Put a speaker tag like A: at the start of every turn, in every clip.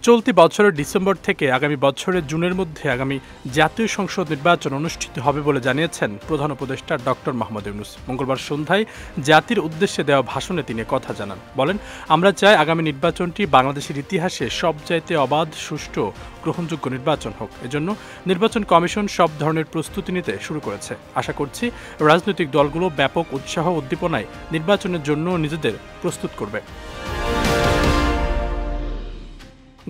A: চলতি বছরের ডিসেম্বর থেকে আগামী বছরের জুনের মধ্যে আগামী জাতীয় সংসদ নির্বাচন অনুষ্ঠিত হবে বলে জানিয়েছেন প্রধান উপদেষ্টা ডক্টর মোহাম্মদ ইউনূস। মঙ্গলবার সন্ধ্যায় জাতির উদ্দেশ্যে দেওয়া ভাষণে তিনি কথা জানান। বলেন, আমরা চাই আগামী নির্বাচনটি বাংলাদেশের ইতিহাসে সবচাইতে অবাধ, সুষ্ঠু, গ্রহণযোগ্য নির্বাচন হোক। এজন্য নির্বাচন কমিশন সব ধরনের প্রস্তুতি নিতে শুরু করেছে। আশা করছি রাজনৈতিক দলগুলো ব্যাপক উৎসাহ উদ্দীপনায় নির্বাচনের জন্য নিজেদের প্রস্তুত করবে।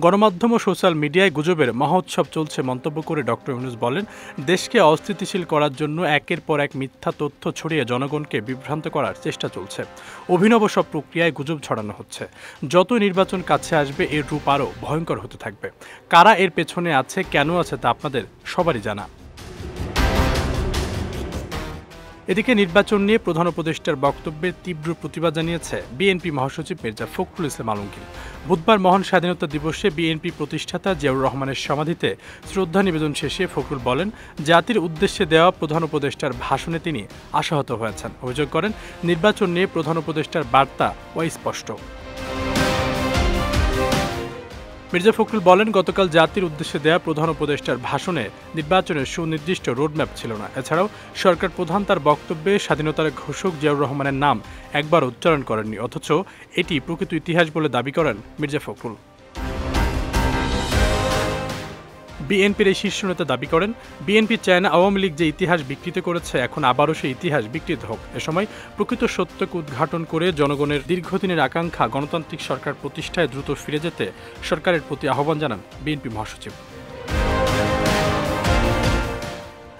A: গণমাধ্যম ও সোশ্যাল মিডিয়ায় গুজবের মহোৎসব চলছে মন্তব্য করে ডক্টর ইউনূস বলেন, দেশকে অস্থিতিশীল করার জন্য একের পর এক মিথ্যা তথ্য ছড়িয়ে জনগণকে বিভ্রান্ত করার চেষ্টা চলছে। অভিনব সব প্রক্রিয়ায় গুজব ছড়ানো হচ্ছে। যত নির্বাচন কাছে আসবে এর রূপ আরও ভয়ঙ্কর হতে থাকবে। কারা এর পেছনে আছে, কেন আছে তা আপনাদের সবারই জানা। এদিকে নির্বাচন নিয়ে প্রধান উপদেষ্টার বক্তব্যের তীব্র প্রতিবাদ জানিয়েছে বিএনপি মহাসচিব মির্জা ফখরুল ইসলাম আলমগীর। বুধবার মহান স্বাধীনতা দিবসে বিএনপি প্রতিষ্ঠাতা জিয়াউর রহমানের সমাধিতে শ্রদ্ধা নিবেদন শেষে ফখরুল বলেন, জাতির উদ্দেশ্যে দেওয়া প্রধান উপদেষ্টার ভাষণে তিনি আশাহত হয়েছেন। অভিযোগ করেন, নির্বাচন নিয়ে প্রধান উপদেষ্টার বার্তা অস্পষ্ট। মির্জা ফখরুল বলেন, গতকাল জাতির উদ্দেশ্যে দেয়া প্রধান উপদেষ্টার ভাষণে নির্বাচনের সুনির্দিষ্ট রোডম্যাপ ছিল না। এছাড়াও সরকার প্রধান তার বক্তব্যে স্বাধীনতার ঘোষক জিয়াউর রহমানের নাম একবার উচ্চারণ করেননি, অথচ এটি প্রকৃত ইতিহাস বলে দাবি করেন মির্জা ফখরুল। বিএনপির এই শীর্ষ নেতা দাবি করেন, বিএনপি চায় না আওয়ামী লীগ যে ইতিহাস বিকৃত করেছে এখন আবারও সেই ইতিহাস বিকৃত হোক। এ সময় প্রকৃত সত্যকে উদ্ঘাটন করে জনগণের দীর্ঘদিনের আকাঙ্ক্ষা গণতান্ত্রিক সরকার প্রতিষ্ঠায় দ্রুত ফিরে যেতে সরকারের প্রতি আহ্বান জানান বিএনপি মহাসচিব।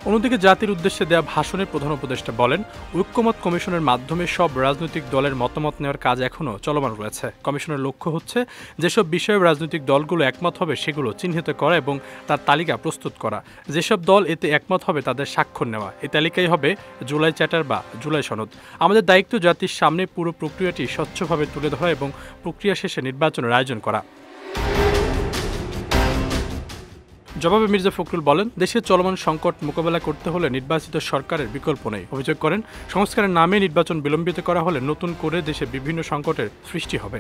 A: অন্যদিকে জাতির উদ্দেশ্যে দেওয়া ভাষণে প্রধান উপদেষ্টা বলেন, ঐক্যমত কমিশনের মাধ্যমে সব রাজনৈতিক দলের মতামত নেওয়ার কাজ এখনও চলমান রয়েছে। কমিশনের লক্ষ্য হচ্ছে যেসব বিষয়ে রাজনৈতিক দলগুলো একমত হবে সেগুলো চিহ্নিত করা এবং তার তালিকা প্রস্তুত করা। যেসব দল এতে একমত হবে তাদের স্বাক্ষর নেওয়া। এই তালিকাই হবে জুলাই চার্টার বা জুলাই সনদ। আমাদের দায়িত্ব জাতির সামনে পুরো প্রক্রিয়াটি স্বচ্ছভাবে তুলে ধরা এবং প্রক্রিয়া শেষে নির্বাচনের আয়োজন করা। জবাবে মির্জা ফখরুল বলেন, দেশের চলমান সংকট মোকাবেলা করতে হলে নির্বাচিত সরকারের বিকল্প নেই। অভিযোগ করেন, সংস্কারের নামে নির্বাচন বিলম্বিত করা হলে নতুন করে দেশে বিভিন্ন সংকটের সৃষ্টি হবে।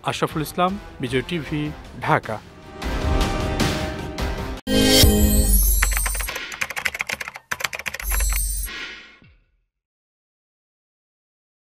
A: আশরাফুল ইসলাম, বিজয় টিভি, ঢাকা।